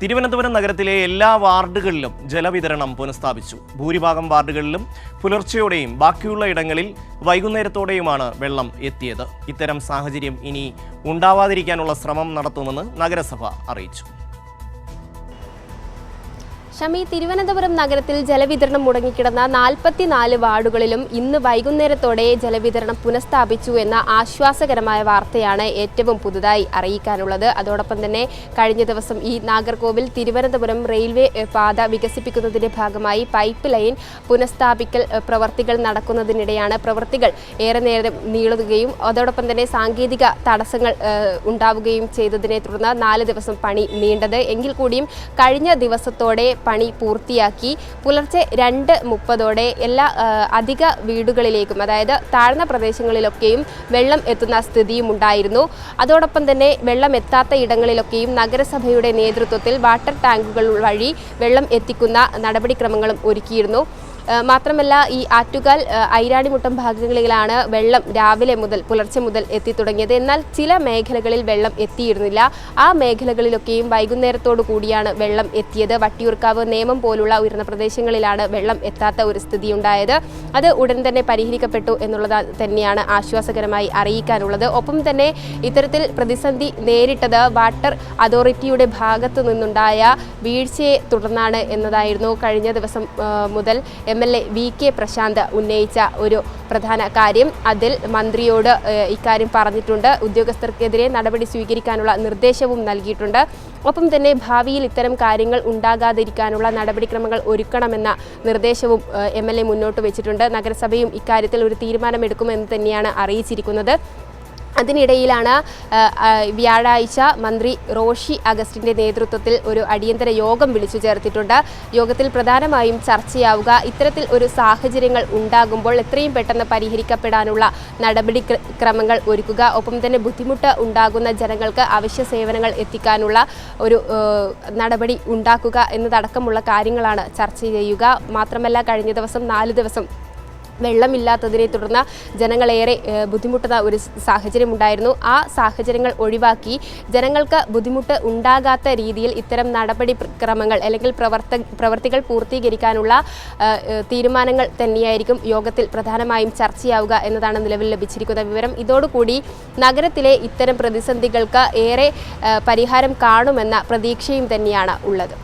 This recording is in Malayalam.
തിരുവനന്തപുരം നഗരത്തിലെ എല്ലാ വാർഡുകളിലും ജലവിതരണം പുനഃസ്ഥാപിച്ചു. ഭൂരിഭാഗം വാർഡുകളിലും പുലർച്ചെയോടെയും ബാക്കിയുള്ള ഇടങ്ങളിൽ വൈകുന്നേരത്തോടെയുമാണ് വെള്ളം എത്തിയത്. ഇത്തരം സാഹചര്യം ഇനി ഉണ്ടാവാതിരിക്കാനുള്ള ശ്രമം നടത്തുമെന്ന് നഗരസഭ അറിയിച്ചു. ഷമി, തിരുവനന്തപുരം നഗരത്തിൽ ജലവിതരണം മുടങ്ങിക്കിടന്ന 44 വാർഡുകളിലും ഇന്ന് വൈകുന്നേരത്തോടെ ജലവിതരണം പുനഃസ്ഥാപിച്ചു എന്ന ആശ്വാസകരമായ വാർത്തയാണ് ഏറ്റവും പുതുതായി അറിയിക്കാനുള്ളത്. അതോടൊപ്പം തന്നെ കഴിഞ്ഞ ദിവസം ഈ നാഗർകോവിൽ തിരുവനന്തപുരം റെയിൽവേ പാത വികസിപ്പിക്കുന്നതിന്റെ ഭാഗമായി പൈപ്പ് ലൈൻ പുനഃസ്ഥാപിക്കൽ പ്രവർത്തികൾ നടക്കുന്നതിനിടെയാണ് പ്രവർത്തികൾ ഏറെ നേരം നീളുകയും അതോടൊപ്പം തന്നെ സാങ്കേതിക തടസ്സങ്ങൾ ഉണ്ടാവുകയും ചെയ്തതിനെ തുടർന്ന് 4 ദിവസം പണി നീണ്ടത്. എങ്കിൽ കൂടിയും കഴിഞ്ഞ ദിവസത്തോടെ പണി പൂർത്തിയാക്കി പുലർച്ചെ 2:30 എല്ലാ അധിക വീടുകളിലേക്കും, അതായത് താഴ്ന്ന പ്രദേശങ്ങളിലൊക്കെയും വെള്ളം എത്തുന്ന സ്ഥിതിയും ഉണ്ടായിരുന്നു. അതോടൊപ്പം തന്നെ വെള്ളം എത്താത്ത ഇടങ്ങളിലൊക്കെയും നഗരസഭയുടെ നേതൃത്വത്തിൽ വാട്ടർ ടാങ്കുകൾ വഴി വെള്ളം എത്തിക്കുന്ന നടപടിക്രമങ്ങളും ഒരുക്കിയിരുന്നു. മാത്രമല്ല, ഈ ആറ്റുകാൽ ഐരാണിമുട്ടം ഭാഗങ്ങളിലാണ് വെള്ളം രാവിലെ മുതൽ പുലർച്ചെ മുതൽ എത്തിത്തുടങ്ങിയത്. എന്നാൽ ചില മേഖലകളിൽ വെള്ളം എത്തിയിരുന്നില്ല. ആ മേഖലകളിലൊക്കെയും വൈകുന്നേരത്തോടു കൂടിയാണ് വെള്ളം എത്തിയത്. വട്ടിയൂർക്കാവ്, നേമം പോലുള്ള ഉയർന്ന പ്രദേശങ്ങളിലാണ് വെള്ളം എത്താത്ത ഒരു സ്ഥിതി ഉണ്ടായത്. അത് ഉടൻ തന്നെ പരിഹരിക്കപ്പെട്ടു എന്നുള്ളത് തന്നെയാണ് ആശ്വാസകരമായി അറിയിക്കാനുള്ളത്. ഒപ്പം തന്നെ ഇത്തരത്തിൽ പ്രതിസന്ധി നേരിട്ടത് വാട്ടർ അതോറിറ്റിയുടെ ഭാഗത്തു നിന്നുണ്ടായ വീഴ്ചയെ തുടർന്നാണ് എന്നതായിരുന്നു കഴിഞ്ഞ ദിവസം മുതൽ MLA VK പ്രശാന്ത് ഉന്നയിച്ച ഒരു പ്രധാന കാര്യം. അതിൽ മന്ത്രിയോട് ഇക്കാര്യം പറഞ്ഞിട്ടുണ്ട്. ഉദ്യോഗസ്ഥർക്കെതിരെ നടപടി സ്വീകരിക്കാനുള്ള നിർദ്ദേശവും നൽകിയിട്ടുണ്ട്. ഒപ്പം തന്നെ ഭാവിയിൽ ഇത്തരം കാര്യങ്ങൾ ഉണ്ടാകാതിരിക്കാനുള്ള നടപടിക്രമങ്ങൾ ഒരുക്കണമെന്ന നിർദ്ദേശവും MLA മുന്നോട്ട് വെച്ചിട്ടുണ്ട്. നഗരസഭയും ഇക്കാര്യത്തിൽ ഒരു തീരുമാനമെടുക്കുമെന്ന് തന്നെയാണ് അറിയിച്ചിരിക്കുന്നത്. അതിനിടയിലാണ് വ്യാഴാഴ്ച മന്ത്രി റോഷി അഗസ്റ്റിൻ്റെ നേതൃത്വത്തിൽ ഒരു അടിയന്തര യോഗം വിളിച്ചു ചേർത്തിട്ടുണ്ട്. യോഗത്തിൽ പ്രധാനമായും ചർച്ചയാവുക ഇത്തരത്തിൽ ഒരു സാഹചര്യങ്ങൾ ഉണ്ടാകുമ്പോൾ എത്രയും പെട്ടെന്ന് പരിഹരിക്കപ്പെടാനുള്ള നടപടിക്രമങ്ങൾ ഒരുക്കുക, ഒപ്പം തന്നെ ബുദ്ധിമുട്ട് ഉണ്ടാകുന്ന ജനങ്ങൾക്ക് അവശ്യ സേവനങ്ങൾ എത്തിക്കാനുള്ള ഒരു നടപടി ഉണ്ടാക്കുക എന്നതടക്കമുള്ള കാര്യങ്ങളാണ് ചർച്ച ചെയ്യുക. മാത്രമല്ല, കഴിഞ്ഞ ദിവസം 4 ദിവസം വെള്ളമില്ലാത്തതിനെ തുടർന്ന് ജനങ്ങളേറെ ബുദ്ധിമുട്ടുന്ന ഒരു സാഹചര്യം ഉണ്ടായിരുന്നു. ആ സാഹചര്യങ്ങൾ ഒഴിവാക്കി ജനങ്ങൾക്ക് ബുദ്ധിമുട്ട് ഉണ്ടാകാത്ത രീതിയിൽ ഇത്തരം നടപടിക്രമങ്ങൾ അല്ലെങ്കിൽ പ്രവർത്തികൾ പൂർത്തീകരിക്കാനുള്ള തീരുമാനങ്ങൾ തന്നെയായിരിക്കും യോഗത്തിൽ പ്രധാനമായും ചർച്ചയാവുക എന്നതാണ് നിലവിൽ ലഭിച്ചിരിക്കുന്ന വിവരം. ഇതോടുകൂടി നഗരത്തിലെ ഇത്തരം പ്രതിസന്ധികൾക്ക് ഏറെ പരിഹാരം കാണുമെന്ന പ്രതീക്ഷയും തന്നെയാണ് ഉള്ളത്.